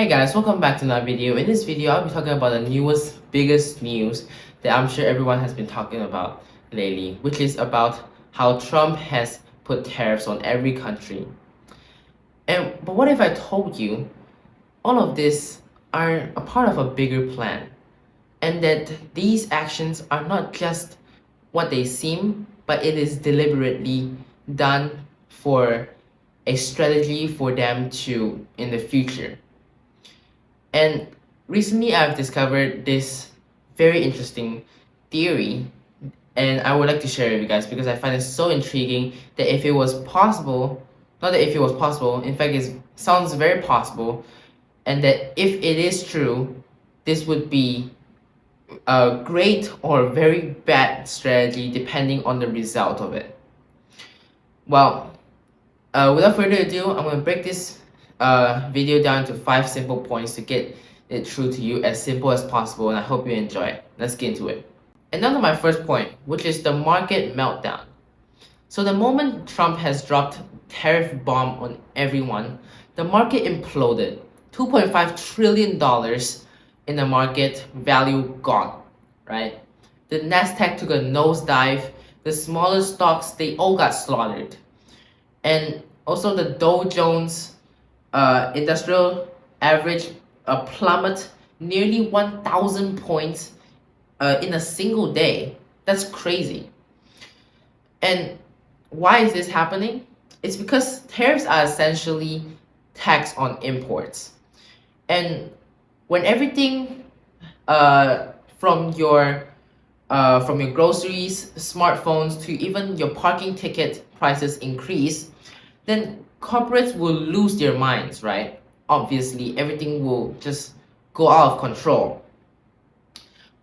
Hey guys, welcome back to another video. In this video, I'll be talking about the newest, biggest news that I'm sure everyone has been talking about lately, which is about how Trump has put tariffs on every country. But what if I told you all of this are a part of a bigger plan, and that these actions are not just what they seem, but it is deliberately done for a strategy for them to in the future. And recently I've discovered this very interesting theory, and I would like to share it with you guys because I find it so intriguing that if it was possible, not that if it was possible, in fact it sounds very possible, and that if it is true, this would be a great or very bad strategy depending on the result of it. Well, without further ado, I'm going to break this video down to 5 simple points to get it through to you as simple as possible, and I hope you enjoy it. Let's get into it. And now to my first point, which is the market meltdown. So the moment Trump has dropped tariff bomb on everyone, the market imploded. $2.5 trillion in the market value gone, right? The NASDAQ took a nosedive. The smaller stocks, they all got slaughtered. And also the Dow Jones industrial average plummet nearly 1,000 points in a single day. That's crazy. And why is this happening? It's because tariffs are essentially tax on imports. And when everything from your groceries, smartphones, to even your parking ticket prices increase, then corporates will lose their minds, right? Obviously, everything will just go out of control.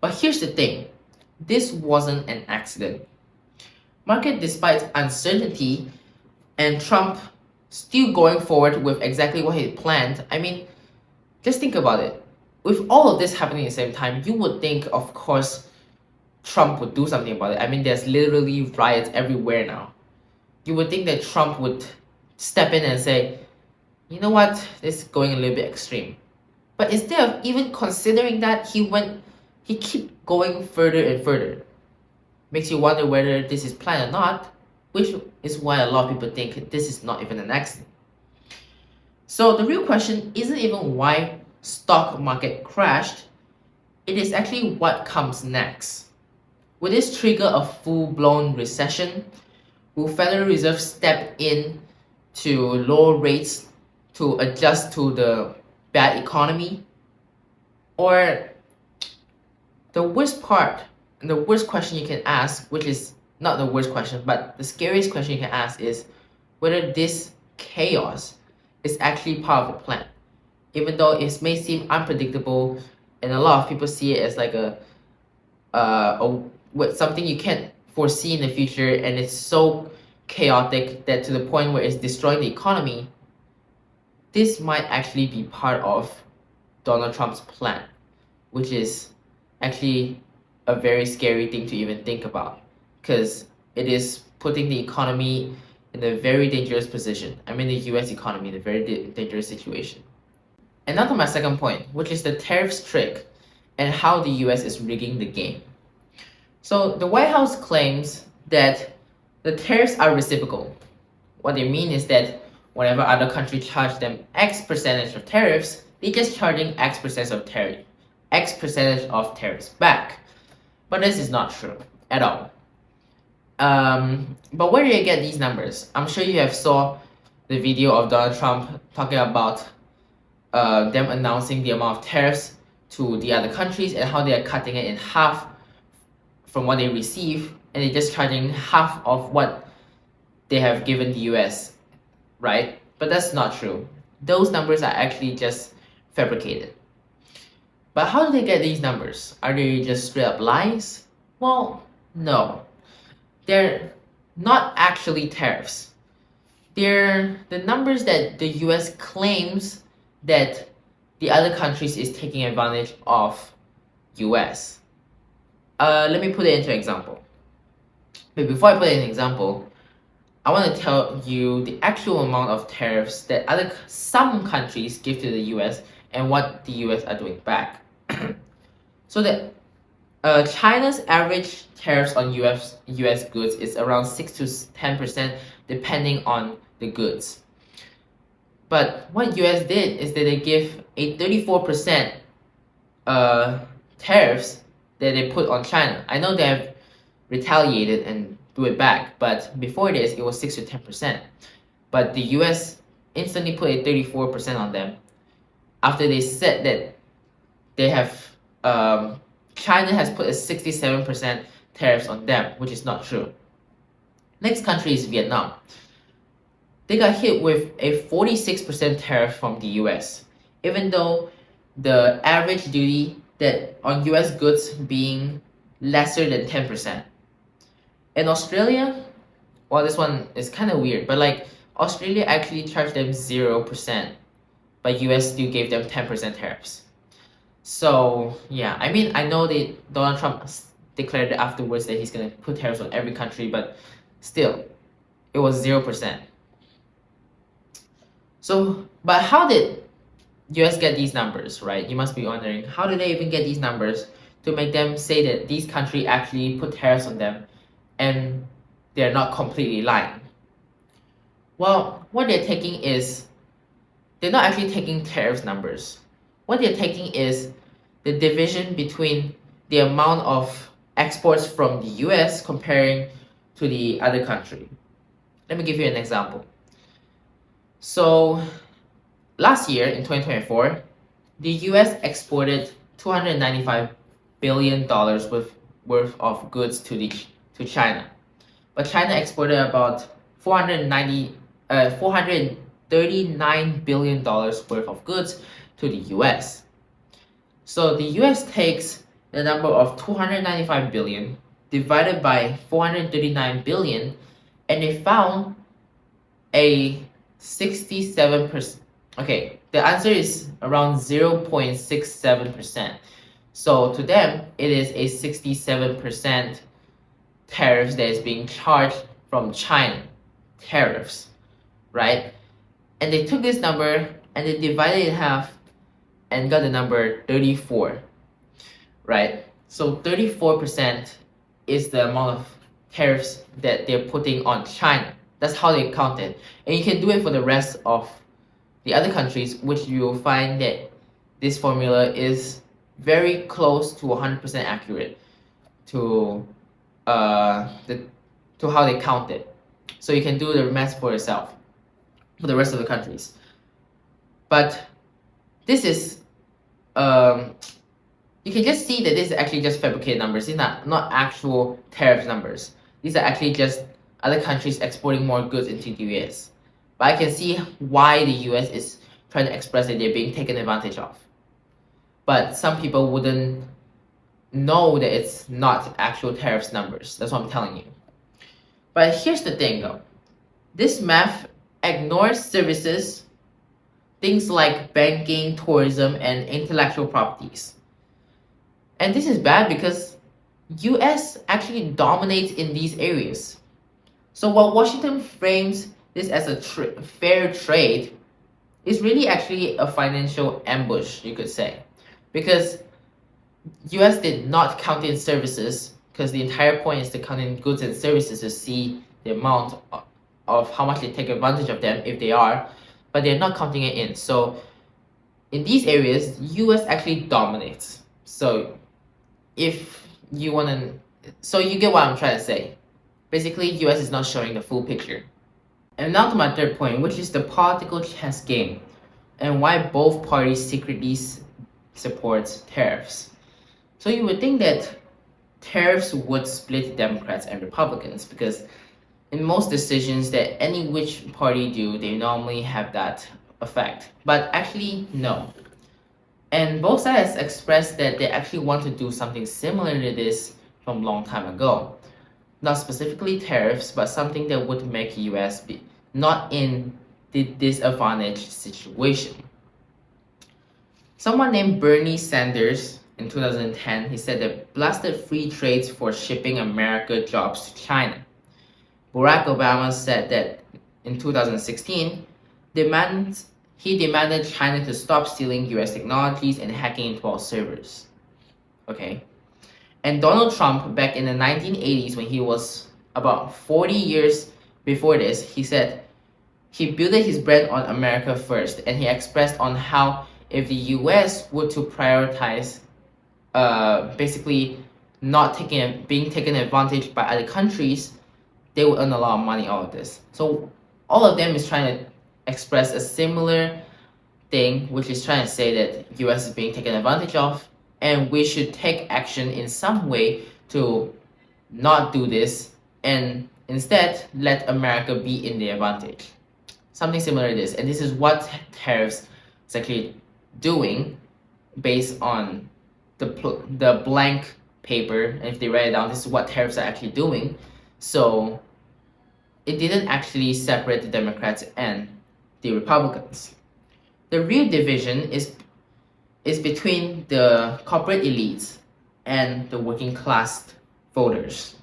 But here's the thing, this wasn't an accident. Market, despite uncertainty and Trump still going forward with exactly what he planned, I mean, just think about it. With all of this happening at the same time, you would think, of course, Trump would do something about it. I mean, there's literally riots everywhere now. You would think that Trump would step in and say, you know what, this is going a little bit extreme. But instead of even considering that, he keep going further and further. Makes you wonder whether this is planned or not, which is why a lot of people think this is not even an accident. So the real question isn't even why stock market crashed, it is actually what comes next. Will this trigger a full-blown recession? Will Federal Reserve step in to lower rates to adjust to the bad economy? Or the worst part, and the worst question you can ask, which is not the worst question, but the scariest question you can ask is whether this chaos is actually part of the plan. Even though it may seem unpredictable and a lot of people see it as like something you can't foresee in the future, and it's so chaotic that to the point where it's destroying the economy, this might actually be part of Donald Trump's plan, which is actually a very scary thing to even think about, because it is putting the economy in a very dangerous position. I mean the US economy in a very dangerous situation. And now to my second point, which is the tariffs trick and how the US is rigging the game. So the White House claims that the tariffs are reciprocal. What they mean is that whenever other countries charge them X percentage of tariffs, they're just charging X percentage of tariffs back. But this is not true at all. But where do you get these numbers? I'm sure you have saw the video of Donald Trump talking about them announcing the amount of tariffs to the other countries and how they are cutting it in half from what they receive, and they're just charging half of what they have given the US, right? But that's not true. Those numbers are actually just fabricated. But how do they get these numbers? Are they just straight up lies? Well, no. They're not actually tariffs. They're the numbers that the US claims that the other countries is taking advantage of US. Let me put it into an example. But before I put it in an example, I want to tell you the actual amount of tariffs that some countries give to the US and what the US are doing back. So the China's average tariffs on US goods is around 6 to 10% depending on the goods. But what US did is that they give a 34% tariffs that they put on China. I know they have retaliated and do it back, but before this it was 6 to 10%. But the US instantly put a 34% on them after they said that they have China has put a 67% tariffs on them, which is not true. Next country is Vietnam. They got hit with a 46% tariff from the US, even though the average duty that on US goods being lesser than 10%. In Australia, well, this one is kind of weird, but like Australia actually charged them 0%, but US still gave them 10% tariffs. So yeah, I mean, I know that Donald Trump declared afterwards that he's gonna put tariffs on every country, but still, it was 0%. So, but how did US get these numbers, right? You must be wondering, how do they even get these numbers to make them say that these countries actually put tariffs on them and they're not completely lying? Well, what they're taking is, they're not actually taking tariffs numbers. What they're taking is the division between the amount of exports from the US comparing to the other country. Let me give you an example. So last year in 2024, the US exported $295 billion worth of goods to China. But China exported about $439 billion worth of goods to the US. So the US takes the number of 295 billion divided by 439 billion, and they found a 67%. Okay, the answer is around 0.67%. So to them, it is a 67% tariffs that is being charged from China. Tariffs, right? And they took this number and they divided it in half and got the number 34, right? So 34% is the amount of tariffs that they're putting on China. That's how they count it. And you can do it for the rest of the other countries, which you'll find that this formula is very close to 100% accurate to how they count it. So you can do the math for yourself for the rest of the countries. But this is you can just see that this is actually just fabricated numbers. These are not actual tariff numbers. These are actually just other countries exporting more goods into the US. But I can see why the US is trying to express that they're being taken advantage of. But some people wouldn't know that it's not actual tariffs numbers. That's what I'm telling you. But here's the thing though. This math ignores services, things like banking, tourism, and intellectual properties. And this is bad because US actually dominates in these areas. So while Washington frames this as a fair trade, it's really actually a financial ambush, you could say. Because US did not count in services, because the entire point is to count in goods and services to see the amount of how much they take advantage of them if they are, but they're not counting it in. So in these areas, US actually dominates. So if you want to, so you get what I'm trying to say. Basically, US is not showing the full picture. And now to my third point, which is the political chess game and why both parties secretly support tariffs. So you would think that tariffs would split Democrats and Republicans because in most decisions that any which party do, they normally have that effect. But actually, no. And both sides expressed that they actually want to do something similar to this from a long time ago. Not specifically tariffs, but something that would make US be not in the disadvantaged situation. Someone named Bernie Sanders in 2010, he said that blasted free trades for shipping America jobs to China. Barack Obama said that in 2016, demands he demanded China to stop stealing US technologies and hacking into our servers. Okay. And Donald Trump, back in the 1980s, when he was about 40 years before this, he said he built his brand on America first, and he expressed on how if the US were to prioritize basically not being taken advantage by other countries, they would earn a lot of money out of this. So all of them is trying to express a similar thing, which is trying to say that US is being taken advantage of, and we should take action in some way to not do this and instead let America be in the advantage. Something similar to this, and this is what Tariffs is actually doing based on the blank paper. And if they write it down, this is what Tariffs are actually doing. So it didn't actually separate the Democrats and the Republicans. The real division is between the corporate elites and the working class voters.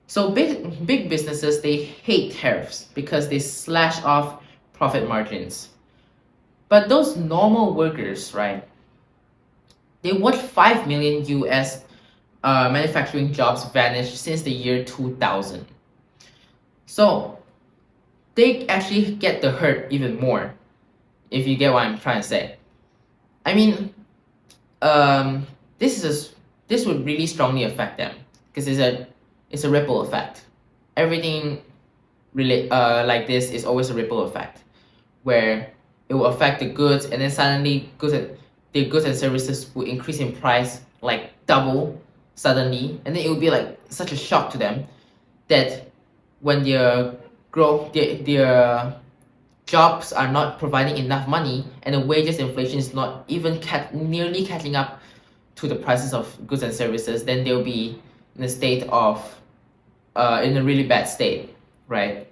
So big businesses, they hate tariffs because they slash off profit margins. But those normal workers, right, they watch 5 million US manufacturing jobs vanish since the year 2000. So they actually get the hurt even more, if you get what I'm trying to say. I mean, this would really strongly affect them because it's a ripple effect. Everything like this is always a ripple effect, where it will affect the goods, and then suddenly the goods and services will increase in price like double suddenly, and then it will be like such a shock to them that when their jobs are not providing enough money and the wages inflation is not even nearly catching up to the prices of goods and services, then they'll be in a state of in a really bad state, right?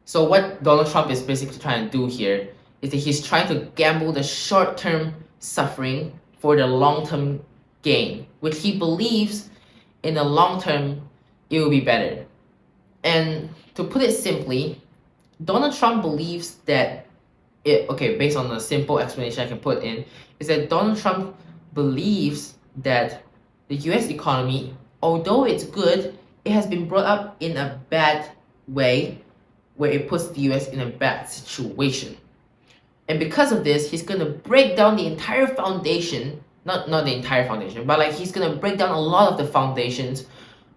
So what Donald Trump is basically trying to do here is that he's trying to gamble the short-term suffering for the long-term gain, which he believes in the long term it will be better. And to put it simply, Donald Trump believes that based on a simple explanation I can put in, is that Donald Trump believes that the US economy, although it's good, it has been brought up in a bad way where it puts the US in a bad situation. And because of this, he's going to break down the entire foundation, not the entire foundation, but like he's going to break down a lot of the foundations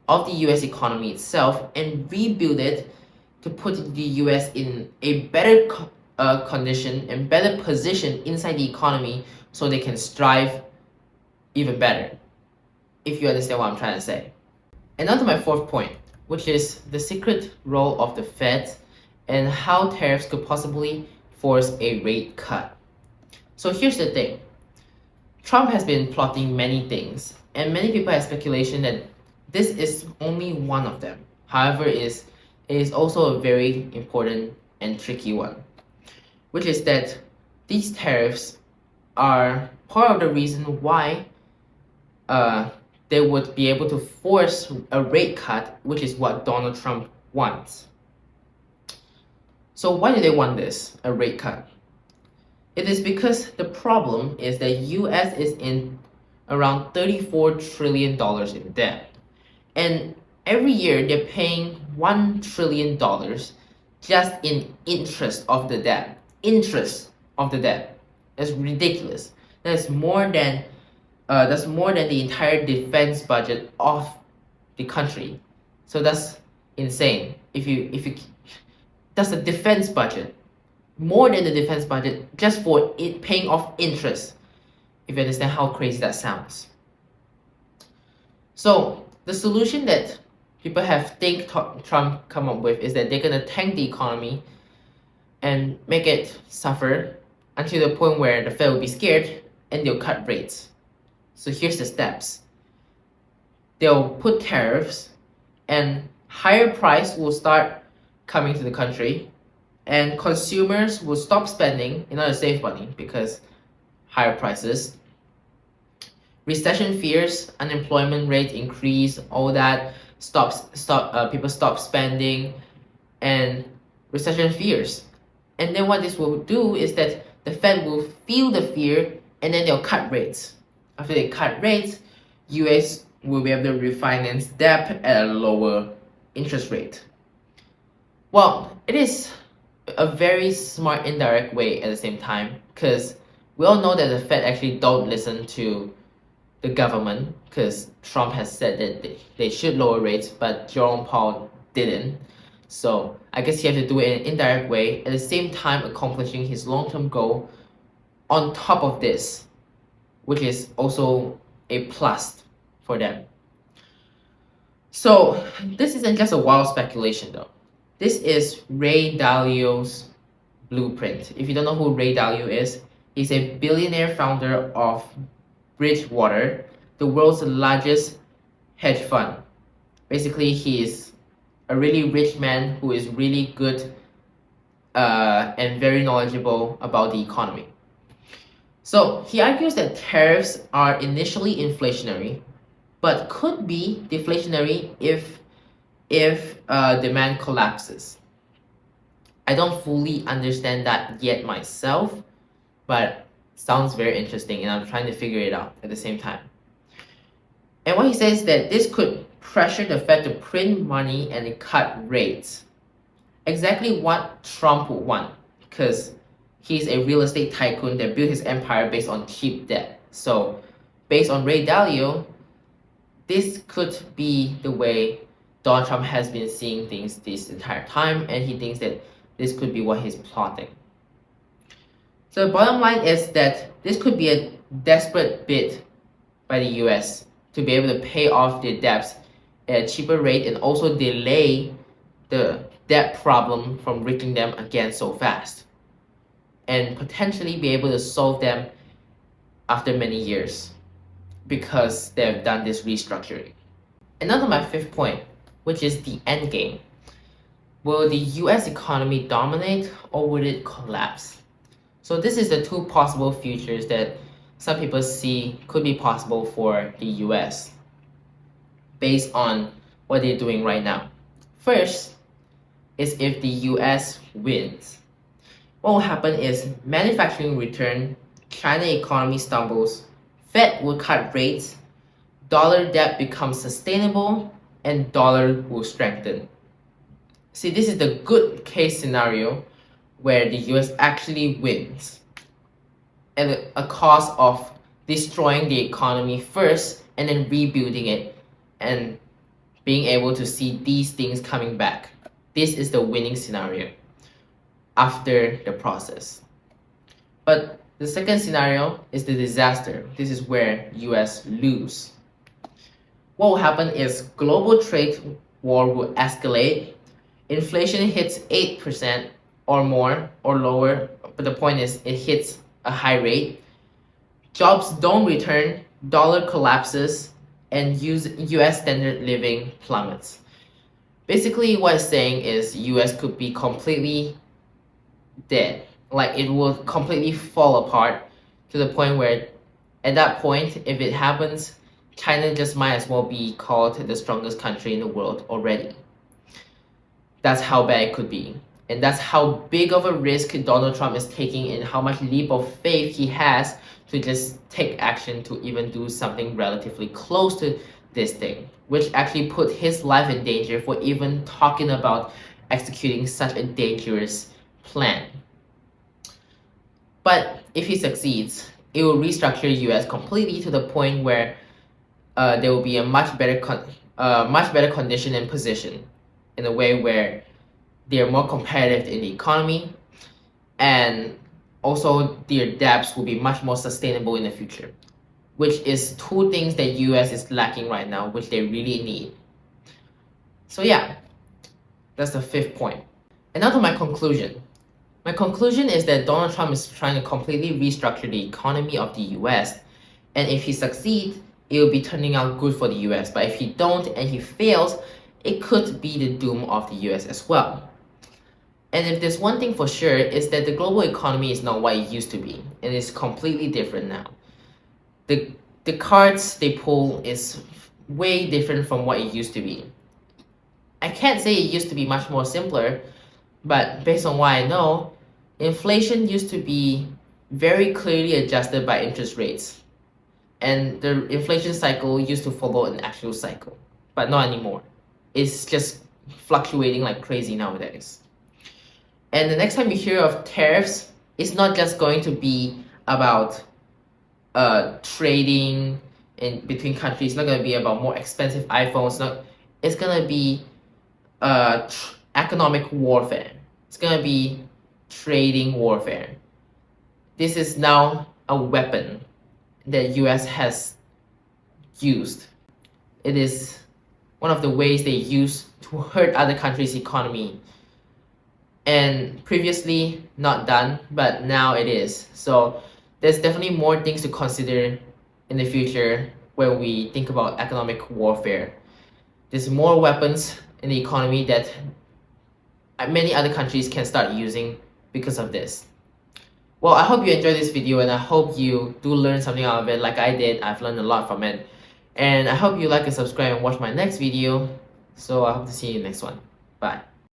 of the US economy itself and rebuild it to put the US in a better condition and better position inside the economy so they can strive even better, if you understand what I'm trying to say. And on to my fourth point, which is the secret role of the Fed and how tariffs could possibly force a rate cut. So here's the thing. Trump has been plotting many things, and many people have speculation that this is only one of them. However, it is also a very important and tricky one, which is that these tariffs are part of the reason why they would be able to force a rate cut, which is what Donald Trump wants. So why do they want this, a rate cut? It is because the problem is that US is in around $34 trillion in debt. And every year they're paying $1 trillion just in interest of the debt. Interest of the debt. That's ridiculous. That's more than the entire defense budget of the country. So that's insane. If you that's the defense budget. More than the defense budget just for it paying off interest. If you understand how crazy that sounds. So the solution that people have Trump come up with is that they're gonna tank the economy and make it suffer until the point where the Fed will be scared and they'll cut rates. So here's the steps. They'll put tariffs and higher price will start coming to the country, and consumers will stop spending in order to save money because higher prices. Recession fears, unemployment rate increase, all that people stop spending, and recession fears. And then what this will do is that the Fed will feel the fear and then they'll cut rates. After they cut rates, US will be able to refinance debt at a lower interest rate. Well, it is a very smart indirect way at the same time, because we all know that the Fed actually don't listen to the government, because Trump has said that they should lower rates, but Jerome Powell didn't. So I guess he had to do it in an indirect way, at the same time accomplishing his long-term goal on top of this, which is also a plus for them. So this isn't just a wild speculation though. This is Ray Dalio's blueprint. If you don't know who Ray Dalio is, he's a billionaire founder of Bridgewater, the world's largest hedge fund. Basically, he is a really rich man who is really good and very knowledgeable about the economy. So he argues that tariffs are initially inflationary, but could be deflationary if demand collapses. I don't fully understand that yet myself, but sounds very interesting and I'm trying to figure it out at the same time. And what he says is that this could pressure the Fed to print money and cut rates. Exactly what Trump would want, because he's a real estate tycoon that built his empire based on cheap debt. So based on Ray Dalio, this could be the way Donald Trump has been seeing things this entire time, and he thinks that this could be what he's plotting. So the bottom line is that this could be a desperate bid by the US to be able to pay off their debts at a cheaper rate and also delay the debt problem from reaching them again so fast, and potentially be able to solve them after many years because they've done this restructuring. And now to my fifth point, which is the end game. Will the US economy dominate or will it collapse? So this is the two possible futures that some people see could be possible for the US based on what they're doing right now. First is if the US wins. What will happen is manufacturing will return, China economy stumbles, Fed will cut rates, dollar debt becomes sustainable, and dollar will strengthen. See, this is the good case scenario where the US actually wins at a cost of destroying the economy first and then rebuilding it and being able to see these things coming back. This is the winning scenario after the process. But the second scenario is the disaster. This is where US lose. What will happen is global trade war will escalate, inflation hits 8% or more or lower, but the point is it hits a high rate, jobs don't return, dollar collapses, and US standard living plummets. Basically what it's saying is US could be completely dead. Like it will completely fall apart to the point where at that point, if it happens, China just might as well be called the strongest country in the world already. That's how bad it could be. And that's how big of a risk Donald Trump is taking and how much leap of faith he has to just take action to even do something relatively close to this thing, which actually put his life in danger for even talking about executing such a dangerous plan. But if he succeeds, it will restructure US completely to the point where there will be a much better condition and position in a way where they are more competitive in the economy, and also their debts will be much more sustainable in the future, which is two things that US is lacking right now, which they really need. So yeah, that's the fifth point. And now to my conclusion. My conclusion is that Donald Trump is trying to completely restructure the economy of the US, and if he succeeds, it will be turning out good for the US. But if he don't and he fails, it could be the doom of the US as well. And if there's one thing for sure, is that the global economy is not what it used to be, and it's completely different now. The cards they pull is way different from what it used to be. I can't say it used to be much more simpler, but based on what I know, inflation used to be very clearly adjusted by interest rates, and the inflation cycle used to follow an actual cycle, but not anymore. It's just fluctuating like crazy nowadays. And the next time you hear of tariffs, it's not just going to be about trading in between countries. It's not going to be about more expensive iPhones. It's going to be economic warfare. It's going to be trading warfare. This is now a weapon that US has used. It is one of the ways they use to hurt other countries' economy. And previously not done, but now it is. So there's definitely more things to consider in the future when we think about economic warfare. There's more weapons in the economy that many other countries can start using because of this. Well, I hope you enjoyed this video, and I hope you do learn something out of it like I did. I've learned a lot from it. And I hope you like and subscribe and watch my next video. So I hope to see you in the next one. Bye.